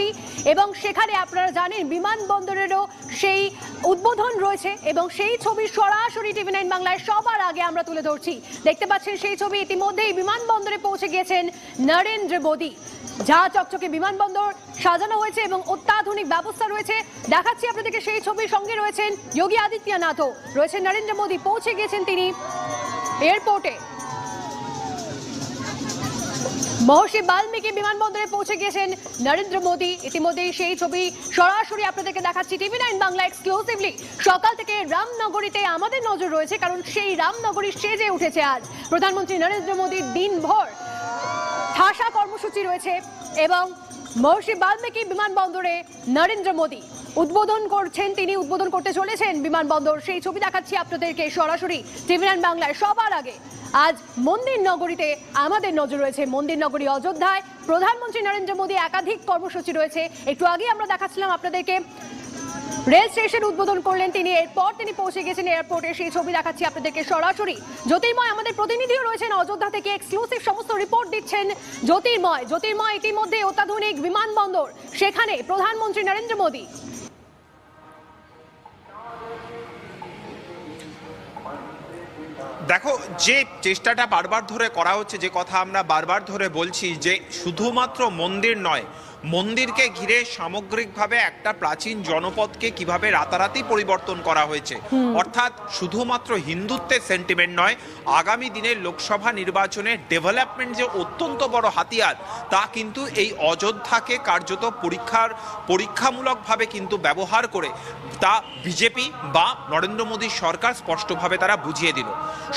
মোদী এবং সেখানে আপনারা জানেন বিমানবন্দরেরও সেই উদ্বোধন রয়েছে এবং সেই ছবি সরাসরি টিভি 9 বাংলায় সবার আগে আমরা তুলে ধরছি। দেখতে পাচ্ছেন সেই ছবি ইতিমধ্যেই বিমানবন্দরে পৌঁছে গিয়েছেন নরেন্দ্র মোদী। যা চকচকে বিমানবন্দর সাজানো হয়েছে এবং অত্যাধুনিক ব্যবস্থা রয়েছে। দেখাচ্ছি আপনাদেরকে সেই ছবির সঙ্গে রয়েছেন যোগী আদিত্যনাথও রয়েছেন। নরেন্দ্র মোদী পৌঁছে গিয়েছেন তিনি এয়ারপোর্টে। মহর্ষি বাল্মীকি বিমানবন্দরে পৌঁছে গিয়েছেন নরেন্দ্র মোদী। ইতিমধ্যেই সেই ছবি সরাসরি আপনাদেরকে দেখাচ্ছি টিভি 9 বাংলা এক্সক্লুসিভলি। সকাল থেকে রামনগরীতে আমাদের নজর রয়েছে, কারণ সেই রামনগরী সেজে উঠেছে আজ। প্রধানমন্ত্রী নরেন্দ্র মোদীর দিনভর ঠাসা কর্মসূচি রয়েছে এবং মহর্ষি বাল্মীকি বিমানবন্দরে নরেন্দ্র মোদী উদ্বোধন করছেন, তিনি উদ্বোধন করতে চলেছেন বিমানবন্দর। সেই ছবি দেখাচ্ছি আপনাদেরকে সরাসরি টিভি 9 বাংলায় সবার আগে। আজ মন্দির নগরীতে আমাদের নজর রয়েছে। মন্দির নগরী অযোধ্যায় প্রধানমন্ত্রী নরেন্দ্র মোদী একাধিক কর্মসূচি রয়েছে। একটু আগে আমরা দেখাচ্ছিলাম আপনাদেরকে রেল স্টেশন উদ্বোধন করলেন তিনি, এরপর তিনি পৌঁছে গেছেন এয়ারপোর্টে। সেই ছবি দেখাচ্ছি আপনাদেরকে সরাসরি। জ্যোতির্ময় আমাদের প্রতিনিধিও রয়েছেন অযোধ্যা থেকে, এক্সক্লুসিভ সমস্ত রিপোর্ট দিচ্ছেন জ্যোতির্ময়। জ্যোতির্ময়, ইতিমধ্যে অত্যাধুনিক বিমানবন্দর, সেখানে প্রধানমন্ত্রী নরেন্দ্র মোদী। দেখো, যে চেষ্টাটা বারবার ধরে করা হচ্ছে, যে কথা আমরা বারবার ধরে বলছি, যে শুধুমাত্র মন্দির নয়, মন্দিরকে ঘিরে সামগ্রিকভাবে একটা প্রাচীন জনপদকে কিভাবে রাতারাতি পরিবর্তন করা হয়েছে। অর্থাৎ শুধুমাত্র হিন্দুত্বের সেন্টিমেন্ট নয়, আগামী দিনের লোকসভা নির্বাচনে ডেভেলপমেন্ট যে অত্যন্ত বড় হাতিয়ার, তা কিন্তু এই অযোধ্যাকে কার্যত পরীক্ষামূলকভাবে কিন্তু ব্যবহার করে তা বিজেপি বা নরেন্দ্র মোদীর সরকার স্পষ্টভাবে তারা বুঝিয়ে দিল।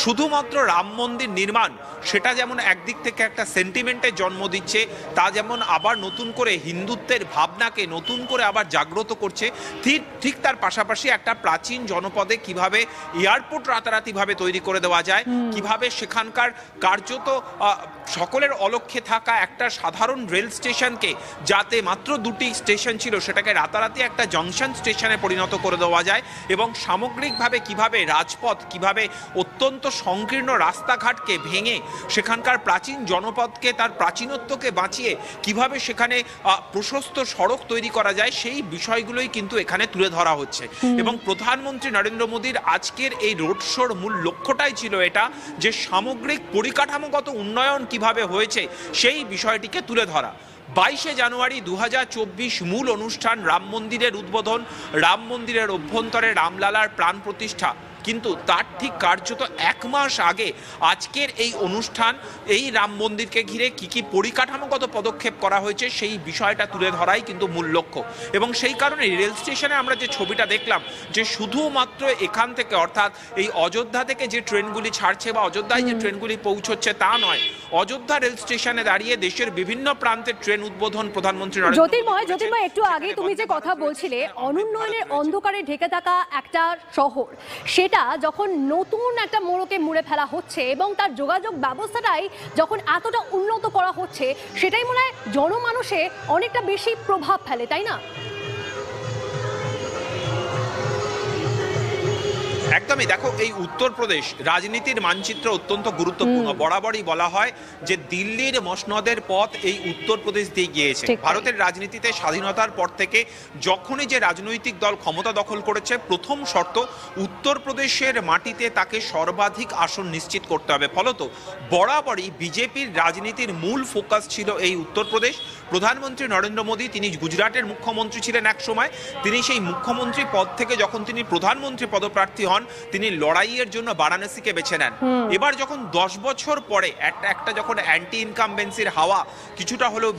শুধুমাত্র রাম মন্দির নির্মাণ, সেটা যেমন একদিক থেকে একটা সেন্টিমেন্টের জন্ম দিচ্ছে, তা যেমন আবার নতুন করে হিন্দুত্বের ভাবনাকে নতুন করে আবার জাগ্রত করছে, ঠিক তার পাশাপাশি একটা প্রাচীন জনপদে কিভাবে এয়ারপোর্ট রাতারাতিভাবে তৈরি করে দেওয়া যায়, কিভাবে সেখানকার কার্যত সকলের অলক্ষ্যে থাকা একটা সাধারণ রেল স্টেশনকে, যাতে মাত্র দুটি স্টেশন ছিল, সেটাকে রাতারাতি একটা জংশন স্টেশনে পরিণত করে দেওয়া যায়, এবং সামগ্রিকভাবে কিভাবে রাজপথ, কিভাবে অত্যন্ত সংকীর্ণ রাস্তাঘাটকে ভেঙে সেখানকার প্রাচীন জনপদকে, তার প্রাচীনত্বকে বাঁচিয়ে কিভাবে সেখানে প্রশস্ত সড়ক তৈরি করা যায়, সেই বিষয়গুলোই কিন্তু এখানে তুলে ধরা হচ্ছে। এবং প্রধানমন্ত্রী নরেন্দ্র মোদীর আজকের এই রোড শোর মূল লক্ষ্যটাই ছিল এটা, যে সামগ্রিক পরিকাঠামোগত উন্নয়ন কিভাবে হয়েছে সেই বিষয়টিকে তুলে ধরা। 22শে জানুয়ারি 2024 মূল অনুষ্ঠান, রাম মন্দিরের উদ্বোধন, রাম মন্দিরের অভ্যন্তরে রামলালার প্রাণ প্রতিষ্ঠা। কিন্তু তার ঠিক কার্যত এক মাস আগে আজকের এই অনুষ্ঠান, এই রাম মন্দিরকে ঘিরে কি কি পরিকাঠামোগত পদক্ষেপ করা হয়েছে সেই বিষয়টা তুলে ধরাই কিন্তু মূল লক্ষ্য। এবং সেই কারণে রেল স্টেশনে আমরা যে ছবিটা দেখলাম, যে শুধুমাত্র এখান থেকে, অর্থাৎ এই অযোধ্যা থেকে যে ট্রেনগুলি ছাড়ছে বা অযোধ্যায় যে ট্রেনগুলি পৌঁছচ্ছে তা নয়, অযোধ্যা রেল স্টেশনে দাঁড়িয়ে দেশের বিভিন্ন প্রান্তের ট্রেন উদ্বোধন প্রধানমন্ত্রী জ্যোতির্ময়, একটু আগে তুমি যে কথা বলছিলে, অনুন্নয়নের অন্ধকারে ঢেকে থাকা একটা শহর, সেটা যখন নতুন একটা মোড়কে মুড়ে ফেলা হচ্ছে এবং তার যোগাযোগ ব্যবস্থাটাই যখন এতটা উন্নত করা হচ্ছে, সেটাই মনে হয় জনমানুষে অনেকটা বেশি প্রভাব ফেলে, তাই না? একদমই। দেখো, এই উত্তরপ্রদেশ রাজনীতির মানচিত্র অত্যন্ত গুরুত্বপূর্ণ। বরাবরই বলা হয় যে দিল্লির মসনদের পথ এই উত্তরপ্রদেশ দিয়ে গিয়েছে। ভারতের রাজনীতিতে স্বাধীনতার পর থেকে যখনই যে রাজনৈতিক দল ক্ষমতা দখল করেছে, প্রথম শর্ত উত্তরপ্রদেশের মাটিতে তাকে সর্বাধিক আসন নিশ্চিত করতে হবে। ফলত বরাবরই বিজেপির রাজনীতির মূল ফোকাস ছিল এই উত্তরপ্রদেশ। প্রধানমন্ত্রী নরেন্দ্র মোদী, তিনি গুজরাটের মুখ্যমন্ত্রী ছিলেন এক সময়, তিনি সেই মুখ্যমন্ত্রী পদ থেকে যখন তিনি প্রধানমন্ত্রী পদপ্রার্থী হন, তিনি লড়াইয়ের জন্য বারাণসীকে বেছে নেন। এবার যখন 10 বছর পরে একটা যখন অ্যান্টি ইনকামবেন্সির হাওয়া কিছুটা হলেও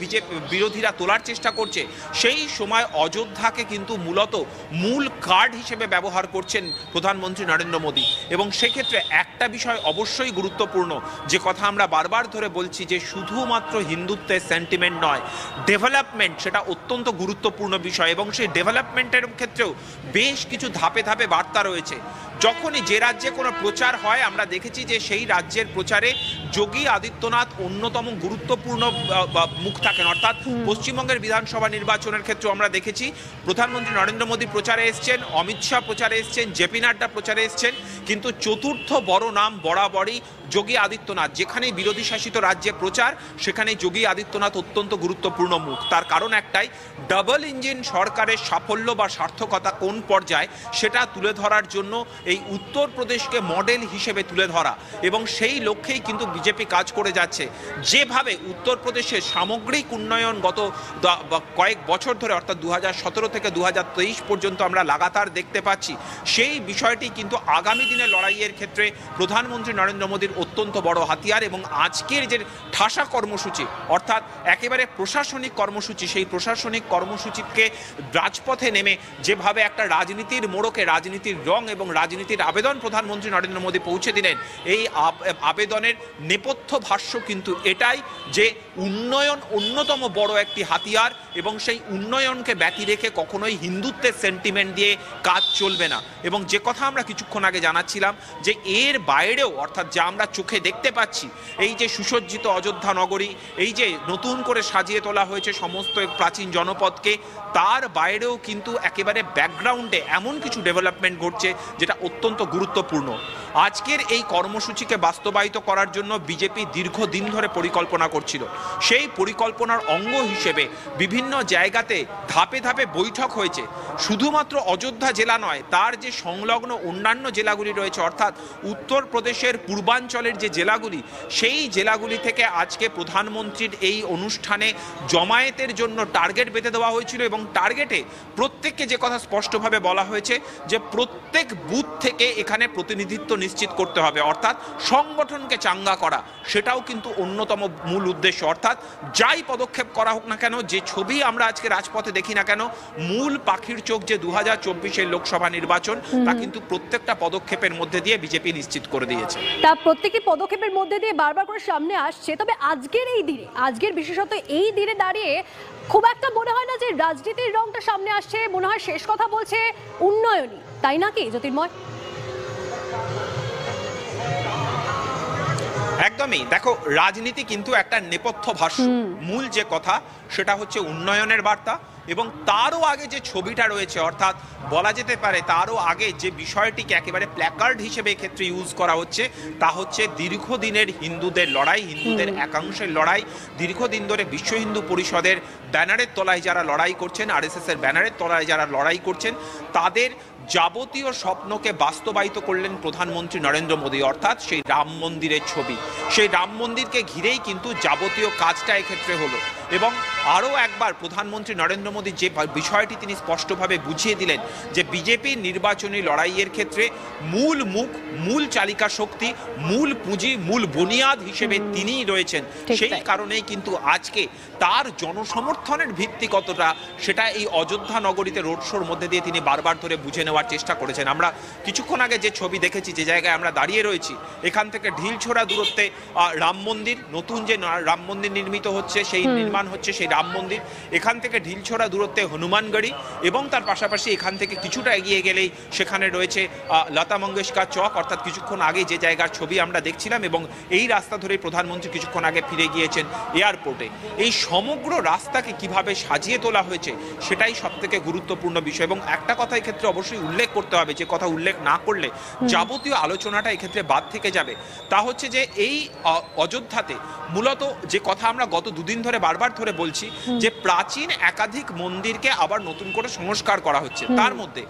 বিরোধীরা তোলার চেষ্টা করছে, সেই সময় অযোধ্যাকে কিন্তু মূলত মূল কার্ড হিসেবে ব্যবহার করছেন প্রধানমন্ত্রী নরেন্দ্র মোদী। এবং সেক্ষেত্রে একটা বিষয় অবশ্যই গুরুত্বপূর্ণ, যে কথা আমরা বারবার ধরে বলছি, যে শুধুমাত্র হিন্দুত্বের সেন্টিমেন্ট নয়, ডেভেলপমেন্ট সেটা অত্যন্ত গুরুত্বপূর্ণ বিষয়। এবং সেই ডেভেলপমেন্টের ক্ষেত্রেও বেশ কিছু ধাপে ধাপে বার্তা রয়েছে। যখনই যে রাজ্যে কোনো প্রচার হয় আমরা দেখেছি যে সেই রাজ্যের প্রচারে যোগী আদিত্যনাথ অন্যতম গুরুত্বপূর্ণ মুখ থাকেন। অর্থাৎ পশ্চিমবঙ্গের বিধানসভা নির্বাচনের ক্ষেত্রে আমরা দেখেছি প্রধানমন্ত্রী নরেন্দ্র মোদী প্রচারে এসছেন, অমিত শাহ প্রচারে এসছেন, জেপি নাড্ডা প্রচারে এসছেন, কিন্তু চতুর্থ বড় নাম বরাবরই যোগী আদিত্যনাথ। যেখানেই বিরোধী শাসিত রাজ্যে প্রচার সেখানে যোগী আদিত্যনাথ অত্যন্ত গুরুত্বপূর্ণ মুখ। তার কারণ একটাই, ডাবল ইঞ্জিন সরকারের সাফল্য বা সার্থকতা কোন পর্যায়ে সেটা তুলে ধরার জন্য এই উত্তরপ্রদেশকে মডেল হিসেবে তুলে ধরা, এবং সেই লক্ষ্যেই কিন্তু বিজেপি কাজ করে যাচ্ছে। যেভাবে উত্তরপ্রদেশের সামগ্রিক উন্নয়ন গত কয়েক বছর ধরে অর্থাৎ 2017 থেকে 2023 পর্যন্ত আমরা লাগাতার দেখতে পাচ্ছি, সেই বিষয়টি কিন্তু আগামী দিনে লড়াইয়ের ক্ষেত্রে প্রধানমন্ত্রী নরেন্দ্র মোদীর অত্যন্ত বড় হাতিয়ার। এবং আজকের যে ঠাসা কর্মসূচি অর্থাৎ একেবারে প্রশাসনিক কর্মসূচি, সেই প্রশাসনিক কর্মসূচিকে রাজপথে নেমে যেভাবে একটা রাজনীতির মোড়কে রাজনীতির রং এবং রাজনীতির আবেদন প্রধানমন্ত্রী নরেন্দ্র মোদী পৌঁছে দিলেন, এই আবেদনের নেপথ্য ভাষ্য কিন্তু এটাই যে উন্নয়ন অন্যতম বড় একটি হাতিয়ার, এবং সেই উন্নয়নকে ব্যতি রেখে কখনোই হিন্দুত্বের সেন্টিমেন্ট দিয়ে কাজ চলবে না। এবং যে কথা আমরা কিছুক্ষণ আগে জানাচ্ছিলাম যে এর বাইরেও অর্থাৎ যা আমরা চোখে দেখতে পাচ্ছি, এই যে সুসজ্জিত অযোধ্যা নগরী, এই যে নতুন করে সাজিয়ে তোলা হয়েছে সমস্ত প্রাচীন জনপদকে, তার বাইরেও কিন্তু একেবারে ব্যাকগ্রাউন্ডে এমন কিছু ডেভেলপমেন্ট ঘটছে যেটা অত্যন্ত গুরুত্বপূর্ণ। আজকের এই কর্মসূচিকে বাস্তবায়িত করার জন্য বিজেপি দীর্ঘদিন ধরে পরিকল্পনা করছিল। সেই পরিকল্পনার অঙ্গ হিসেবে বিভিন্ন জায়গাতে ধাপে ধাপে বৈঠক হয়েছে। শুধুমাত্র অযোধ্যা জেলা নয়, তার যে সংলগ্ন অন্যান্য জেলাগুলি রয়েছে অর্থাৎ উত্তরপ্রদেশের পূর্বাঞ্চলের যে জেলাগুলি, সেই জেলাগুলি থেকে আজকে প্রধানমন্ত্রীর এই অনুষ্ঠানে জমায়েতের জন্য টার্গেট বেঁধে দেওয়া হয়েছিল, এবং টার্গেটে প্রত্যেককে যে কথা স্পষ্টভাবে বলা হয়েছে যে প্রত্যেক বুথ থেকে এখানে প্রতিনিধিত্ব নিশ্চিত করতে হবে, অর্থাৎ সংগঠনকে চাঙ্গা করা, সেটাও কিন্তু অন্যতম মূল উদ্দেশ্য। অর্থাৎ যাই পদক্ষেপ করা হোক না কেন, যে ছবি আমরা আজকে রাজপথে দেখি না কেন, মূল পাখির চোখ যে 2024-এর লোকসভা নির্বাচন, তা কিন্তু প্রত্যেকটা পদক্ষেপের মধ্যে দিয়ে বিজেপি নিশ্চিত করে দিয়েছে। তা প্রত্যেকটি পদক্ষেপের মধ্যে দিয়ে বারবার করে সামনে আসছে। তবে আজকের এই দিনে, আজকের বিশেষত এই দিনে দাঁড়িয়ে খুব একটা মনে হয় না যে রাজনীতির রংটা সামনে আসছে, মনে হয় শেষ কথা বলছে উন্নয়নই, তাই নাকি জ্যোতির্ময়? একদমই, দেখো রাজনীতি কিন্তু একটা নেপথ্য ভাষ্য, মূল যে কথা সেটা হচ্ছে উন্নয়নের বার্তা, এবং তারও আগে যে ছবিটা রয়েছে অর্থাৎ বলা যেতে পারে তারও আগে যে বিষয়টিকে একেবারে প্ল্যাকার্ড হিসেবে এক্ষেত্রে ইউজ করা হচ্ছে তা হচ্ছে দীর্ঘদিনের হিন্দুদের লড়াই, হিন্দুদের একাংশের লড়াই। দীর্ঘদিন ধরে বিশ্ব হিন্দু পরিষদের ব্যানারের তলায় যারা লড়াই করছেন, RSS এর ব্যানারের তলায় যারা লড়াই করছেন, তাদের যাবতীয় স্বপ্নকে বাস্তবায়িত করলেন প্রধানমন্ত্রী নরেন্দ্র মোদী, অর্থাৎ সেই রাম মন্দিরের ছবি। সেই রাম মন্দিরকে ঘিরেই কিন্তু যাবতীয় কাজটা এক্ষেত্রে হলো। এবং আরও একবার প্রধানমন্ত্রী নরেন্দ্র মোদী যে বিষয়টি তিনি স্পষ্টভাবে বুঝিয়ে দিলেন যে বিজেপির নির্বাচনী লড়াইয়ের ক্ষেত্রে মূল মুখ, মূল চালিকা শক্তি, মূল পুঁজি, মূল বুনিয়াদ হিসেবে তিনিই রয়েছেন। সেই কারণেই কিন্তু আজকে তার জনসমর্থনের ভিত্তি কতটা সেটা এই অযোধ্যা নগরীতে রোড শোর মধ্যে দিয়ে তিনি বারবার ধরে বুঝে নেওয়ার চেষ্টা করেছেন। আমরা কিছুক্ষণ আগে যে ছবি দেখেছি, যে জায়গায় আমরা দাঁড়িয়ে রয়েছি, এখান থেকে ঢিলছোড়া দূরত্বে রাম মন্দির, নতুন যে রাম মন্দির নির্মিত হচ্ছে, সেই নির্মাণ হচ্ছে সেই রাম মন্দির, এখান থেকে ঢিলছোড়া দূরত্বে হনুমানগড়ি, এবং তার পাশাপাশি এখান থেকে কিছুটা এগিয়ে গেলেই সেখানে রয়েছে লতা মঙ্গেশকর চক, অর্থাৎ কিছুক্ষণ আগে যে জায়গার ছবি আমরা দেখছিলাম। এবং এই রাস্তা ধরে প্রধানমন্ত্রী কিছুক্ষণ আগে ফিরে গিয়েছেন এয়ারপোর্টে। এই সমগ্র রাস্তাকে কিভাবে সাজিয়ে তোলা হয়েছে সেটাই সব থেকে গুরুত্বপূর্ণ বিষয়। এবং একটা কথা এক্ষেত্রে অবশ্যই উল্লেখ করতে হবে, যে কথা উল্লেখ না করলে যাবতীয় আলোচনাটা এক্ষেত্রে বাদ থেকে যাবে, তা হচ্ছে যে এই অযোধ্যাতে মূলত যে কথা আমরা গত দুদিন ধরে বারবার ধরে বলছি, যে প্রাচীন একাধিক মন্দিরকে আবার নতুন করে সংস্কার করা হচ্ছে। তার মধ্যে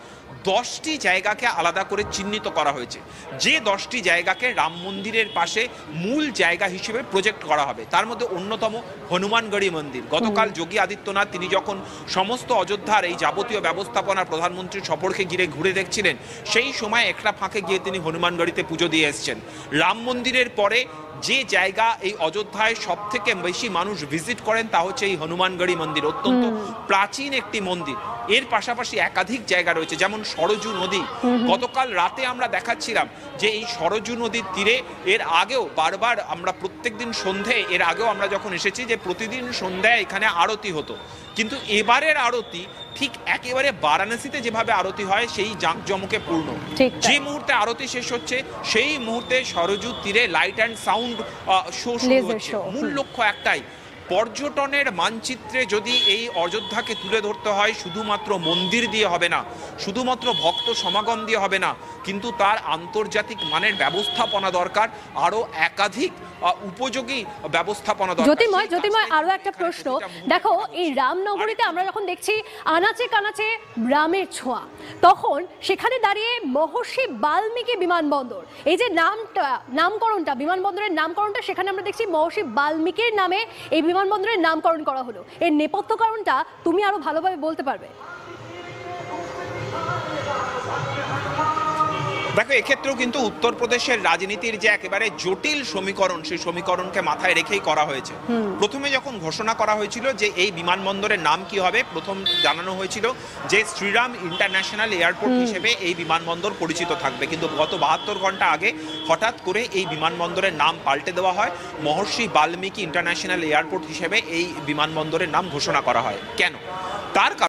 10টি জায়গাকে আলাদা করে চিহ্নিত করা হয়েছে, যে 10টি জায়গাকে রাম মন্দিরের পাশে মূল জায়গা হিসেবে প্রজেক্ট করা হবে। তার মধ্যে অন্যতম হনুমানগড়ি মন্দির। গতকাল যোগী আদিত্যনাথ তিনি যখন সমস্ত অযোধ্যার এই যাবতীয় ব্যবস্থাপনা প্রধানমন্ত্রীর সফরকে ঘুরে দেখছিলেন, সেই সময় একটা ফাঁকে গিয়ে তিনি হনুমানগড়িতে পুজো দিয়ে এসছেন। রাম মন্দিরের পরে যে জায়গা এই অযোধ্যায় সব থেকে বেশি মানুষ ভিজিট করেন তা হচ্ছে এই হনুমানগড়ি মন্দির, অত্যন্ত প্রাচীন একটি মন্দির। এর পাশাপাশি একাধিক জায়গা রয়েছে, যেমন সরজু নদী। গতকাল রাতে আমরা দেখাচ্ছিলাম যে এই সরজু নদীর তীরে এর আগেও বারবার আমরা প্রত্যেকদিন সন্ধে, এর আগেও আমরা যখন এসেছি, যে প্রতিদিন সন্ধ্যায় এখানে আরতি হতো, কিন্তু এবারের আরতি ঠিক একেবারে বারাণসীতে যেভাবে আরতি হয় সেই জাঁকজমকে পূর্ণ। ঠিক তাই। যে মুহূর্তে আরতি শেষ হচ্ছে সেই মুহূর্তে সরজু তীরে লাইট অ্যান্ড সাউন্ড শো শুরু Laser হচ্ছে। show, মূল লক্ষ্য একটাই, পর্যটনের মানচিত্রে যদি এই অযোধ্যাকে তুলে ধরতে হয় শুধুমাত্র মন্দির দিয়ে হবে না, শুধুমাত্র ভক্ত সমাগম দিয়ে হবে না, কিন্তু তার আন্তর্জাতিক মানের ব্যবস্থাপনা দরকার, আরো একাধিক উপযোগী ব্যবস্থাপনা দরকার। জ্যোতির্ময় সেই জ্যোতির্ময় কাজটাই আরো একটা এখানে প্রশ্ন, প্রতিটা মুহূর্তে দেখো হচ্ছে। এই রামনগরীতে আমরা যখন দেখছি আনাচে কানাচে রামের ছোঁয়া, তখন সেখানে দাঁড়িয়ে মহর্ষি বাল্মীকি বিমানবন্দর, এই যে নামকরণটা বিমানবন্দরের নামকরণটা, সেখানে আমরা দেখছি মহর্ষি বাল্মীকির নামে এই বিমানবন্দরের নামকরণ করা হলো। এর নেপথ্য কারণটা তুমি আরো ভালোভাবে বলতে পারবে? দেখো, এক্ষেত্রেও কিন্তু উত্তরপ্রদেশের রাজনীতির যে একেবারে জটিল সমীকরণ, সেই সমীকরণকে মাথায় রেখেই করা হয়েছে। প্রথমে যখন ঘোষণা করা হয়েছিল যে এই বিমানবন্দরের নাম কি হবে, প্রথম জানানো হয়েছিল যে শ্রীরাম ইন্টারন্যাশনাল এয়ারপোর্ট হিসেবে এই বিমানবন্দর পরিচিত থাকবে, কিন্তু গত 72 ঘন্টা আগে হঠাৎ করে এই বিমানবন্দরের নাম পাল্টে দেওয়া হয়, মহর্ষি বাল্মীকি ইন্টারন্যাশনাল এয়ারপোর্ট হিসেবে এই বিমানবন্দরের নাম ঘোষণা করা হয়। কেন? তার